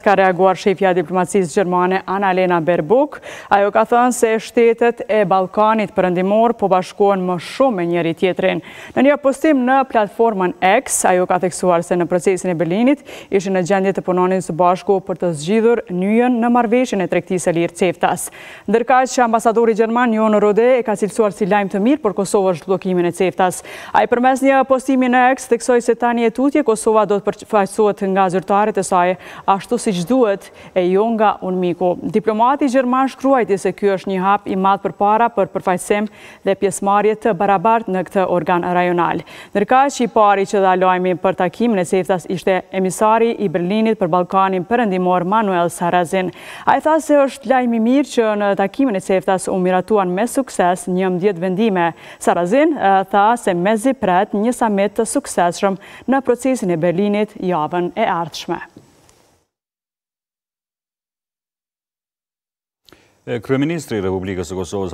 ka reaguar shefja e diplomacisë gjermane Annalena Baerbock. Ajo ka thënë se shtetet e Ballkanit Perëndimor po bashkohen më shumë me njëri tjetrin. Në një postim në platformën X, ajo ka theksuar se në procesin e Berlinit ishin në gjendje të punonin së bashku për të zgjidhur nyjen në marrëveshjen e tregtisë së lirë CEFTA-s. Ndërkaq ambasadori gjerman Jon Rode e ka cilësuar si lajm të mirë për Kosovën zhbllokimin e CEFTA-s. Ai përmes një postimi në X theksoi se tani e tutje Kosova do të përfaqësohet nga zyrtarët e saj ashtu siç duhet e jo nga UNMIK-u. Diplomati gjerman shkruajti se ky është një hap i madh përpara për përfaqësim dhe pjesëmarrje të barabartë në këtë organ rajonal. Ndërkaq i pari që dha lajmi për takimin e CEFTA-s ishte emisari i Berlinit për Ballkanin Perëndimor Manuel Sarrazin. Ai tha se është lajm i mirë që në takimin e CEFTA-s u miratuan me sukses 11 vendime. Sarrazin tha se mezi pret një samit të suksesshëm në procesin e Berlinit javën e ardhshme. Kryeministri i Republikës së Kosovës